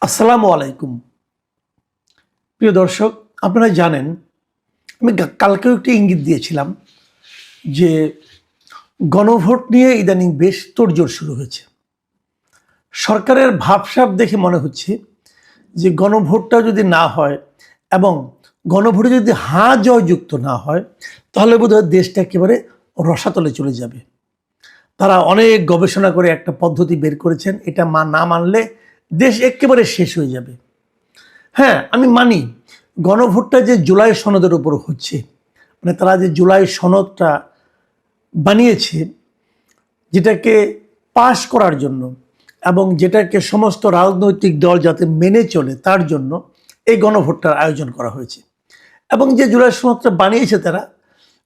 আসসালামু আলাইকুম। প্রিয় দর্শক, আপনারা জানেন আমি কালকেও একটি ইঙ্গিত দিয়েছিলাম যে গণভোট নিয়ে ইদানিং বেশ তোড়জোড় শুরু হয়েছে। সরকারের ভাবসাব দেখে মনে হচ্ছে যে গণভোটটা যদি না হয় এবং গণভোটে যদি হাঁ জয়যুক্ত না হয় তাহলে বোধহয় দেশটা একেবারে রসাতলে চলে যাবে। তারা অনেক গবেষণা করে একটা পদ্ধতি বের করেছেন, এটা না মানলে দেশ একেবারে শেষ হয়ে যাবে। হ্যাঁ, আমি মানি গণভোটটা যে জুলাই সনদের উপর হচ্ছে, মানে তারা যে জুলাই সনদটা বানিয়েছে যেটাকে পাশ করার জন্য এবং যেটাকে সমস্ত রাজনৈতিক দল যাতে মেনে চলে তার জন্য এই গণভোটটার আয়োজন করা হয়েছে। এবং যে জুলাই সনদটা বানিয়েছে তারা,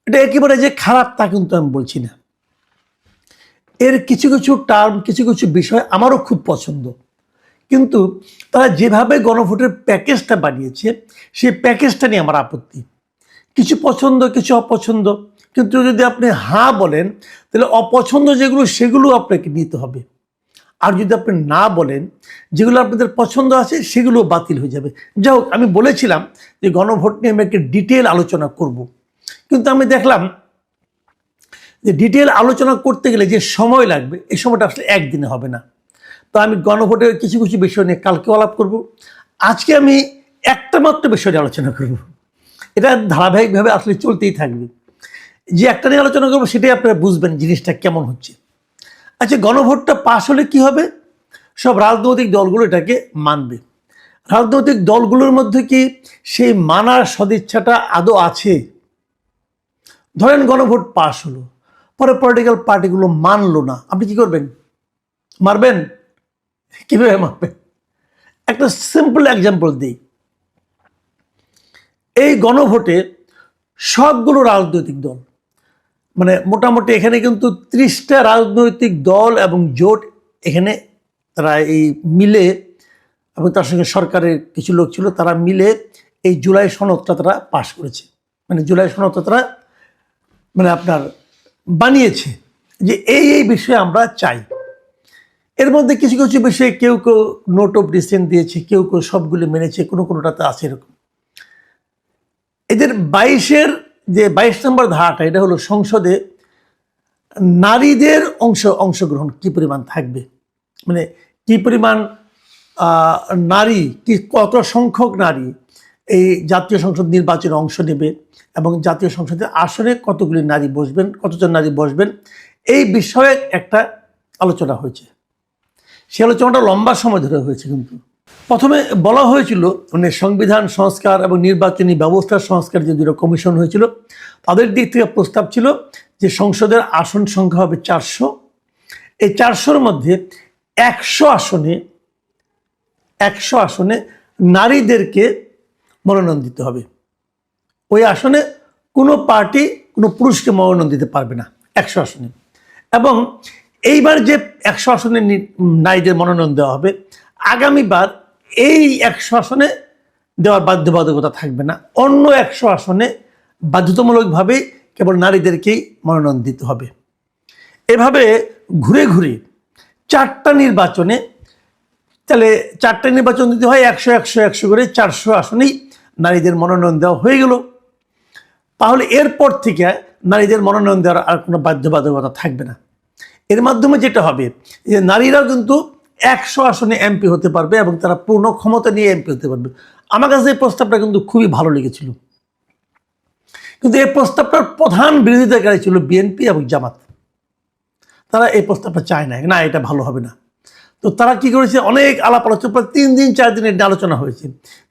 এটা একেবারে যে খারাপ তা কিন্তু আমি বলছি না। এর কিছু কিছু টার্ম, কিছু কিছু বিষয় আমারও খুব পছন্দ, কিন্তু তারা যেভাবে গণভোটের প্যাকেজটা বানিয়েছে সেই প্যাকেজটা নিয়ে আমার আপত্তি। কিছু পছন্দ, কিছু অপছন্দ, কিন্তু যদি আপনি হ্যাঁ বলেন তাহলে অপছন্দ যেগুলো সেগুলো আপনাকে নিতে হবে। আর যদি আপনি না বলেন, যেগুলো আপনাদের পছন্দ আছে সেগুলো বাতিল হয়ে যাবে। যাই হোক, আমি বলেছিলাম যে গণভোট নিয়ে আমি একটা ডিটেল আলোচনা করব, কিন্তু আমি দেখলাম যে ডিটেল আলোচনা করতে গেলে যে সময় লাগবে এই সময়টা আসলে একদিনে হবে না। তো আমি গণভোটের কিছু কিছু বিষয় নিয়ে কালকেও আলাপ করব। আজকে আমি একটা মাত্র বিষয় নিয়ে আলোচনা করব, এটা ধারাবাহিকভাবে আসলে চলতেই থাকবে। যে একটা নিয়ে আলোচনা করবো সেটাই আপনারা বুঝবেন জিনিসটা কেমন হচ্ছে। আচ্ছা, গণভোটটা পাশ হলে কি হবে? সব রাজনৈতিক দলগুলো এটাকে মানবে। রাজনৈতিক দলগুলোর মধ্যে কি সেই মানার সদিচ্ছাটা আদৌ আছে? ধরেন গণভোট পাশ হলো, পরে পলিটিক্যাল পার্টিগুলো মানলো না, আপনি কি করবেন? মারবেন? কিভাবে মারবেন? একটা সিম্পল এক্সাম্পল দিই। এই গণভোটে সবগুলো রাজনৈতিক দল, মানে মোটামুটি এখানে কিন্তু 30টা রাজনৈতিক দল এবং জোট এখানে তারা এই মিলে, এবং তার সঙ্গে সরকারের কিছু লোক ছিল, তারা মিলে এই জুলাই সনদটা তারা পাশ করেছে। মানে জুলাই সনদটা তারা মানে আপনার বানিয়েছে যে এই বিষয়ে আমরা চাই। এর মধ্যে কিছু কিছু বিষয়ে কেউ কেউ নোট অফ ডিসেন্ট দিয়েছে, কেউ কেউ সবগুলো মেনেছে, কোনোটাতে আছে এরকম। এদের 22 নম্বর ধারাটা, এটা হলো সংসদে নারীদের অংশগ্রহণ কি পরিমাণ থাকবে, মানে কি পরিমাণ নারী, কি কত সংখ্যক নারী এই জাতীয় সংসদ নির্বাচনে অংশ নেবে এবং জাতীয় সংসদের আসনে কতগুলি নারী বসবেন, কতজন নারী বসবেন, এই বিষয়ে একটা আলোচনা হয়েছে। সে আলোচনাটা লম্বা সময় ধরে হয়েছে। কিন্তু প্রথমে বলা হয়েছিল মানে সংবিধান সংস্কার এবং নির্বাচনী ব্যবস্থা সংস্কার যে দুটো কমিশন হয়েছিল তাদের দিক থেকে প্রস্তাব ছিল যে সংসদের আসন সংখ্যা হবে 400। এই 400-র মধ্যে 100 আসনে নারীদেরকে মনোনয়ন দিতে হবে। ওই আসনে কোনো পার্টি কোনো পুরুষকে মনোনয়ন দিতে পারবে না 100 আসনে। এবং এইবার যে 100 আসনে নারীদের মনোনয়ন দেওয়া হবে, আগামীবার এই 100 আসনে দেওয়ার বাধ্যবাধকতা থাকবে না। অন্য 100 আসনে বাধ্যতামূলকভাবে কেবল নারীদেরকেই মনোনয়ন দিতে হবে। এভাবে ঘুরে ঘুরে 4টা নির্বাচনে, তাহলে 4টা নির্বাচন দিতে হয় 100 করে 400 আসনেই নারীদের মনোনয়ন দেওয়া হয়ে গেল। তাহলে এরপর থেকে নারীদের মনোনয়ন দেওয়ার আর কোনো বাধ্যবাধকতা থাকবে না। এর মাধ্যমে যেটা হবে যে নারীরাও কিন্তু 100 আসনে এমপি হতে পারবে এবং তারা পূর্ণ ক্ষমতা নিয়ে এমপি হতে পারবে। আমার কাছে এই প্রস্তাবটা কিন্তু খুবই ভালো লেগেছিল, কিন্তু এই প্রস্তাবটার প্রধান বিরোধিতাকারী ছিল বিএনপি এবং জামাত। তারা এই প্রস্তাবটা চায় না, এটা ভালো হবে না। তো তারা কি করেছে, অনেক আলাপ আলোচনা, প্রায় 3 দিন 4 দিনের আলোচনা হয়েছে।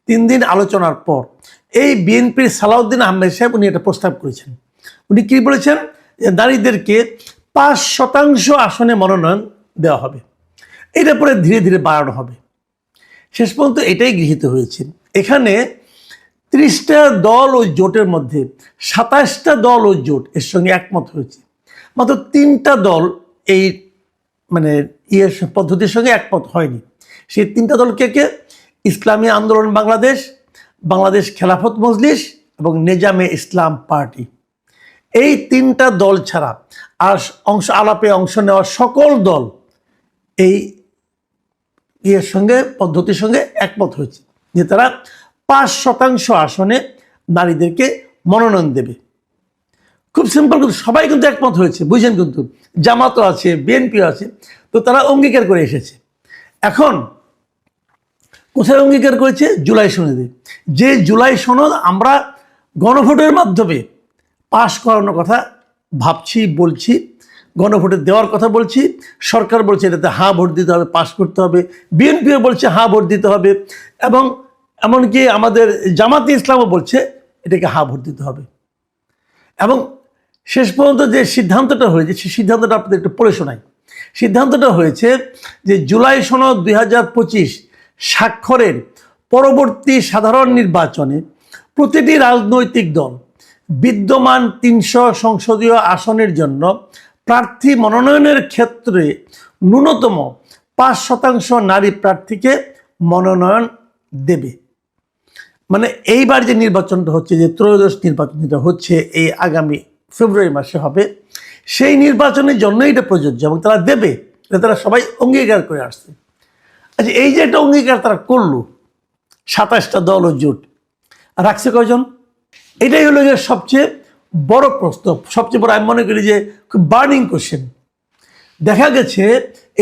3 দিন আলোচনার পর এই বিএনপির সালাউদ্দিন আহমেদ সাহেব উনি একটা প্রস্তাব করেছেন। উনি কি বলেছেন যে নারীদেরকে 5% আসনে মনোনয়ন দেওয়া হবে, এটা পরে ধীরে ধীরে বাড়ানো হবে। শেষ পর্যন্ত এটাই গৃহীত হয়েছে। এখানে 30টা দল ও জোটের মধ্যে 27টা দল ও জোট এর সঙ্গে একমত হয়েছে। মাত্র 3টা দল এই মানে পদ্ধতির সঙ্গে একমত হয়নি। সেই 3টা দল কে? ইসলামী আন্দোলন বাংলাদেশ, বাংলাদেশ খেলাফত মজলিস এবং নেজামে ইসলাম পার্টি। এই 3টা দল ছাড়া আর আলাপে অংশ নেওয়া সকল দল এই পদ্ধতির সঙ্গে একমত হয়েছে যে তারা 5% আসনে নারীদেরকে মনোনয়ন দেবে। খুব সিম্পল, কিন্তু সবাই কিন্তু একমত হয়েছে, বুঝছেন? কিন্তু জামাতও আছে, বিএনপিও আছে, তো তারা অঙ্গীকার করে এসেছে। এখন কোথায় অঙ্গীকার করেছে? জুলাই সনদে। যে জুলাই সনদ আমরা গণভোটের মাধ্যমে পাশ করানোর কথা ভাবছি, বলছি, গণভোটে দেওয়ার কথা বলছি। সরকার বলছে এটাতে হ্যাঁ ভোট দিতে হবে, পাশ করতে হবে। বিএনপিও বলছে হ্যাঁ ভোট দিতে হবে, এবং এমনকি আমাদের জামাতে ইসলামও বলছে এটাকে হ্যাঁ ভোট দিতে হবে। এবং শেষ পর্যন্ত যে সিদ্ধান্তটা হয়েছে, সেই সিদ্ধান্তটা আপনাদের একটু পড়ে শোনাই। সিদ্ধান্তটা হয়েছে যে জুলাই সনদ 2025 স্বাক্ষরের পরবর্তী সাধারণ নির্বাচনে প্রতিটি রাজনৈতিক দল বিদ্যমান 300 সংসদীয় আসনের জন্য প্রার্থী মনোনয়নের ক্ষেত্রে ন্যূনতম 5% নারী প্রার্থীকে মনোনয়ন দেবে। মানে এইবার যে নির্বাচনটা হচ্ছে, যে ত্রয়োদশ নির্বাচন যেটা হচ্ছে এই আগামী ফেব্রুয়ারি মাসে হবে, সেই নির্বাচনের জন্য এটা প্রযোজ্য এবং তারা দেবে, এটা তারা সবাই অঙ্গীকার করে আসছে। আচ্ছা, এই যে একটা অঙ্গীকার তারা করলো, 27টা দল ও জোট, রাখছে কয়জন? এটাই হলো যে সবচেয়ে বড় প্রশ্ন, সবচেয়ে বড়, আমি মনে করি যে খুব বার্নিং কোশ্চেন। দেখা গেছে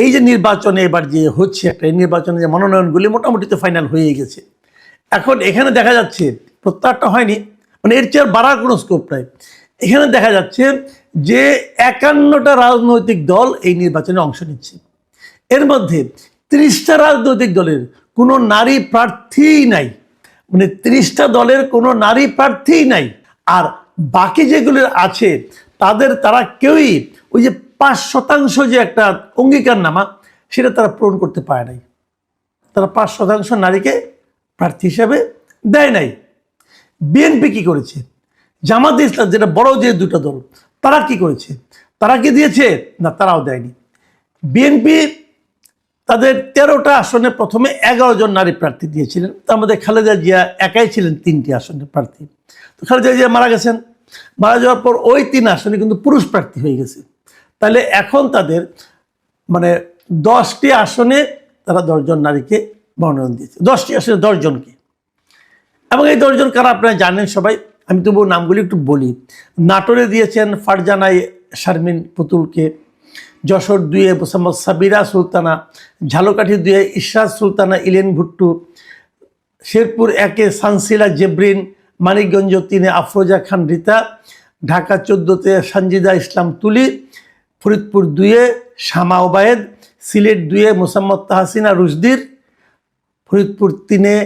এই যে নির্বাচনে এবার যে হচ্ছে, একটা এই নির্বাচনে যে মনোনয়নগুলি মোটামুটি তো ফাইনাল হয়ে গেছে। এখন এখানে দেখা যাচ্ছে প্রত্যাহারটা হয়নি, মানে এর চেয়ে বাড়ার কোনো স্কোপ নাই। এখানে দেখা যাচ্ছে যে 51টা রাজনৈতিক দল এই নির্বাচনে অংশ নিচ্ছে। এর মধ্যে 30টা রাজনৈতিক দলের কোনো নারী প্রার্থীই নাই, মানে 30টা দলের কোনো নারী প্রার্থীই নাই। আর বাকি যেগুলোর আছে তারা কেউই ওই যে 5% যে একটা অঙ্গীকারনামা, সেটা তারা পূরণ করতে পারে নাই। তারা 5% নারীকে প্রার্থী হিসাবে দেয় নাই। বিএনপি কি করেছে? জামাতে ইসলাম, যেটা বড় যে দুটো দল, তারা কি করেছে? তারা কি দিয়েছে? না, তারাও দেয়নি। বিএনপি তাদের 13টা আসনে প্রথমে 11 জন নারী প্রার্থী দিয়েছিলেন। তার মধ্যে খালেদা জিয়া একাই ছিলেন 3টি আসনের প্রার্থী। তো খালেদা জিয়া মারা গেছেন, মারা যাওয়ার পর ওই 3 আসনে কিন্তু পুরুষ প্রার্থী হয়ে গেছে। তাহলে এখন তাদের মানে 10টি আসনে তারা 10 জন নারীকে মনোনয়ন দিয়েছে, 10টি আসনে 10 জনকে। এবং এই 10 জন কারা আপনারা জানেন সবাই, আমি তবু নামগুলি একটু বলি। নাটোরে দিয়েছেন ফারজানাই শারমিন পুতুলকে, যশোর 2-এ মোসাম্মদ সাবিরা সুলতানা, ঝালকাঠি 2-এ ইশরাত সুলতানা ইলেন ভুট্টু, শেরপুর 1-এ সানসিলা জেবরিন, মানিকগঞ্জ 3-এ আফরোজা খান রীতা, ঢাকা 14-তে সঞ্জিদা ইসলাম তুলি, ফরিদপুর 2-এ শামা ওবায়েদ, সিলেট 2-এ মোসাম্মদ তাহসিনা রুশদির, ফরিদপুর 3-এ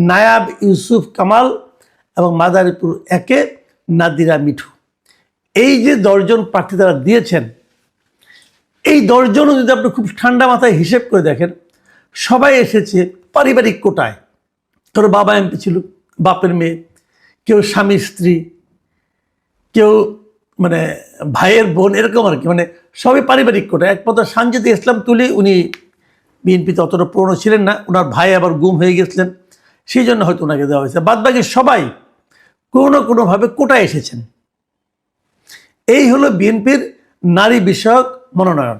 নায়াব ইউসুফ কামাল এবং মাদারীপুর 1-এ নাদিরা মিঠু। এই যে 10 জন প্রার্থী তারা দিয়েছেন, এই 10 জনও যদি আপনি খুব ঠান্ডা মাথায় হিসেব করে দেখেন, সবাই এসেছে পারিবারিক কোটায়। তোর বাবা এমপি ছিল, বাপের মেয়ে, কেউ স্বামী স্ত্রী, কেউ মানে ভাইয়ের বোন, এরকম আর কি, মানে সবই পারিবারিক কোটায়। একমাত্র সঞ্জিদা ইসলাম তুলি, উনি বিএনপিতে অতটা পুরনো ছিলেন না, ওনার ভাই আবার গুম হয়ে গেছিলেন, সেই জন্য হয়তো ওনাকে দেওয়া হয়েছে। বাদবাকি সবাই কোনো না কোনোভাবে কোটায় এসেছেন। এই হলো বিএনপির নারী বিষয়ক মনোনয়ন।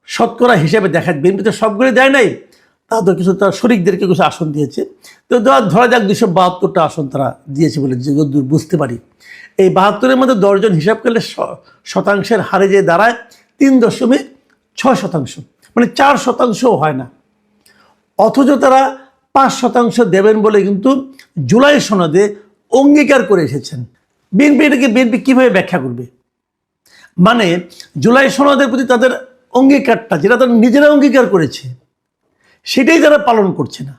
শতকরা হিসেবে দেখা, বিএনপি তো সবগুলি দেয় নাই, তাদের কিছু তারা শরিকদেরকে কিছু আসন দিয়েছে। তো ধরা যাক 272টা আসন তারা দিয়েছে বলে যতদূর বুঝতে পারি। এই 72-এর মধ্যে 10 জন হিসাব করলে শতাংশের হারে যে দাঁড়ায় 3.6%, মানে 4%ও হয় না। অথচ তারা 5% দেবেন বলে কিন্তু জুলাই সনদে অঙ্গীকার করে এসেছেন। বিএনপি কীভাবে ব্যাখ্যা করবে? মানে জুলাই সনদের প্রতি তাদের অঙ্গীকারটা, যেটা তারা নিজেরা অঙ্গীকার করেছে, সেটাই তারা পালন করছে না।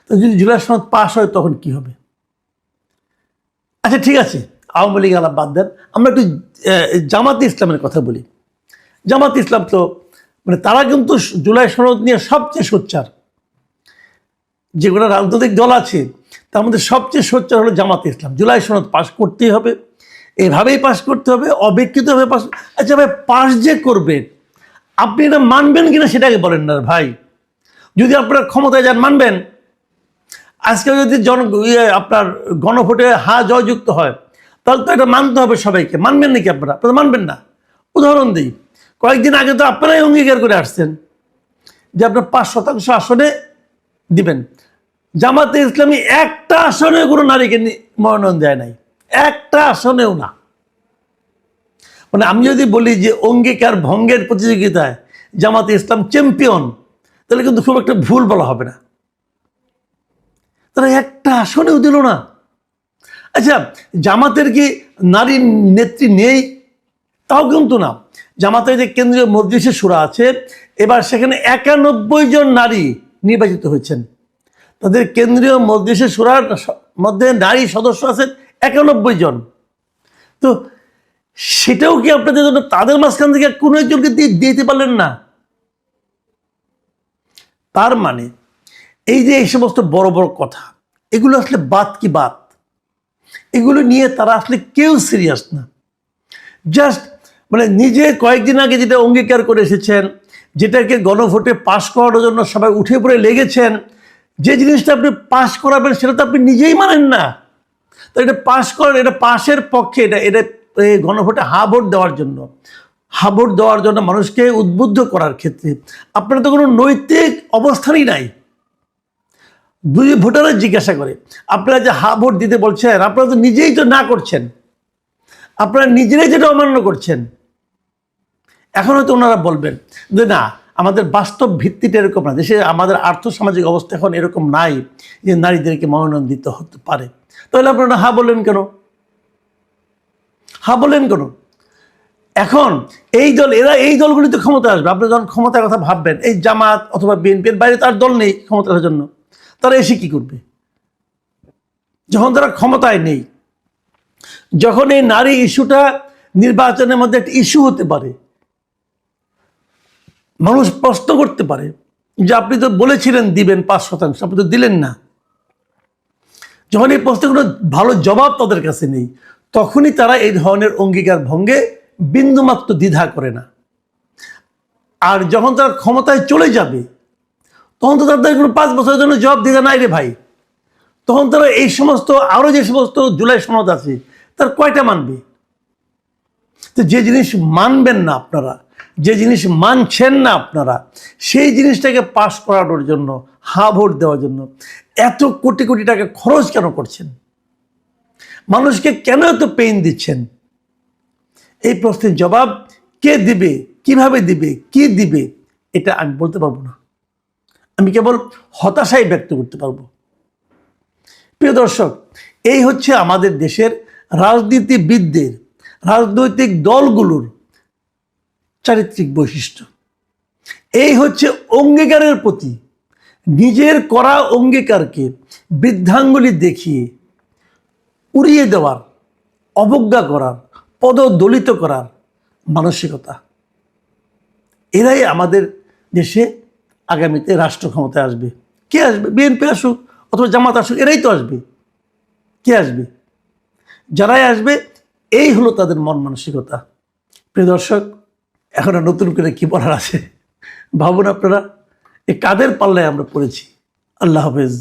তো যদি জুলাই সনদ পাশ হয় তখন কি হবে? আচ্ছা ঠিক আছে, আওয়ামী লীগ আলাপ বাদ দেন, আমরা একটু জামাতে ইসলামের কথা বলি। জামাতে ইসলাম তো মানে তারা কিন্তু জুলাই সনদ নিয়ে সবচেয়ে সোচ্চার। যেগুলো রাজনৈতিক দল আছে তার মধ্যে সবচেয়ে সোচ্চার হলো জামাতে ইসলাম। জুলাই সনদ পাশ করতেই হবে, এভাবেই পাশ করতে হবে, অবিকৃতভাবে পাশ। আচ্ছা ভাই, পাশ যে করবেন, আপনি এটা মানবেন কিনা সেটাকে বলেন না ভাই। যদি আপনার ক্ষমতায় যান মানবেন। আজকে যদি আপনার গণভোটে হা জয়যুক্ত হয়, তাহলে তো এটা মানতে হবে সবাইকে। মানবেন নাকি আপনারা? আপনারা মানবেন না। উদাহরণ দিই, কয়েকদিন আগে তো আপনারাই অঙ্গীকার করে আসছেন যে আপনার 5% আসনে দিবেন। জামাতে ইসলামী একটা আসনে কোনো নারীকে মনোনয়ন দেয় নাই, একটা আসনেও না। মানে আমি যদি বলি যে অঙ্গীকার ভঙ্গের প্রতিযোগিতায় জামাতে ইসলাম চ্যাম্পিয়ন, তাহলে কিন্তু খুব একটা ভুল বলা হবে না। তারা একটা আসনেও দিল না। আচ্ছা, জামাতের কি নারী নেত্রী নেই? তাও কিন্তু না। জামাতের যে কেন্দ্রীয় মজলিসে শুরা আছে, এবার সেখানে 91 জন নারী নির্বাচিত হয়েছেন। তাদের কেন্দ্রীয় মজলিসে শুরার মধ্যে নারী সদস্য আছেন 91 জন। তো সেটাও কি আপনাদের জন্য তাদের মাঝখান থেকে কোনো একজনকে দিতে পারলেন না? তার মানে এই যে এই সমস্ত বড় বড় কথা, এগুলো আসলে বাত কি বাত, এগুলো নিয়ে তারা আসলে কেউ সিরিয়াস না। জাস্ট মানে নিজে কয়েকদিন আগে যেটা অঙ্গীকার করে এসেছেন, যেটাকে গণভোটে পাশ করানোর জন্য সবাই উঠে পড়ে লেগেছেন, যে জিনিসটা আপনি পাশ করাবেন সেটা তো আপনি নিজেই মানেন না। তো এটা পাশ করেন, এটা পাশের পক্ষে, এটা গণভোটে হা ভোট দেওয়ার জন্য, হা ভোট দেওয়ার জন্য মানুষকে উদ্বুদ্ধ করার ক্ষেত্রে আপনার তো কোনো নৈতিক অবস্থানই নাই। দুই ভোটাররা জিজ্ঞাসা করে আপনারা যে হা ভোট দিতে বলছেন, আপনারা তো নিজেই তো না করছেন, আপনারা নিজেরাই যেটা অমান্য করছেন। এখন হয়তো ওনারা বলবেন যে না, আমাদের বাস্তব ভিত্তিটা এরকম না, দেশে আমাদের আর্থসামাজিক অবস্থা এখন এরকম নাই যে নারীদেরকে মনোনয়ন দিতে হতে পারে। তাহলে আপনারা হা বললেন কেন? হা বললেন কেন? এখন এই দল, এই দলগুলি তো ক্ষমতা আসবে। আপনি যখন ক্ষমতার কথা ভাববেন, এই জামাত অথবা বিএনপির বাইরে তার দল নেই ক্ষমতার জন্য, তারা এসে কি করবে? যখন তারা ক্ষমতায় নেই, যখন এই নারী ইস্যুটা নির্বাচনের মধ্যে একটা ইস্যু হতে পারে, মানুষ প্রশ্ন করতে পারে যে আপনি তো বলেছিলেন দিবেন 5%, আপনি তো দিলেন না। যখন এই প্রশ্নের কোনো ভালো জবাব তাদের কাছে নেই, তখনই তারা এই ধরনের অঙ্গীকার ভঙ্গে বিন্দুমাত্র দ্বিধা করে না। আর যখন তারা ক্ষমতায় চলে যাবে, তখন তো তাদের কোনো 5 বছরের জন্য জবাব দিতে নাই রে ভাই। তখন তারা এই সমস্ত আরও যে সমস্ত জুলাই সনদ আছে তার কয়টা মানবে? তো যে জিনিস মানবেন না আপনারা, যে জিনিস মানছেন না আপনারা, সেই জিনিসটাকে পাশ করানোর জন্য, হা ভোট দেওয়ার জন্য এত কোটি কোটি টাকা খরচ কেন করছেন? মানুষকে কেন এত পেইন দিচ্ছেন? এই প্রশ্নের জবাব কে দিবে, কিভাবে দিবে, কি দিবে, এটা আমি বলতে পারবো না। আমি কেবল হতাশাই ব্যক্ত করতে পারবো। প্রিয় দর্শক, এই হচ্ছে আমাদের দেশের রাজনীতিবিদদের, রাজনৈতিক দলগুলোর চারিত্রিক বৈশিষ্ট্য। এই হচ্ছে অঙ্গীকারের প্রতি, নিজের করা অঙ্গীকারকে বৃদ্ধাঙ্গুলি দেখিয়ে উড়িয়ে দেওয়ার, অবজ্ঞা করার, পদদলিত করার মানসিকতা। এরাই আমাদের দেশে আগামীতে রাষ্ট্র ক্ষমতায় আসবে। কে আসবে? বিএনপি আসুক অথবা জামাত আসুক, এরাই তো আসবে। কে আসবে? যারাই আসবে, এই হলো তাদের মন মানসিকতা। প্রিয় দর্শক, এখন আর নতুন করে কি বলার আছে? ভাবুন আপনারা, এ কাদের পাল্লায় আমরা পড়েছি। আল্লাহ হাফেজ।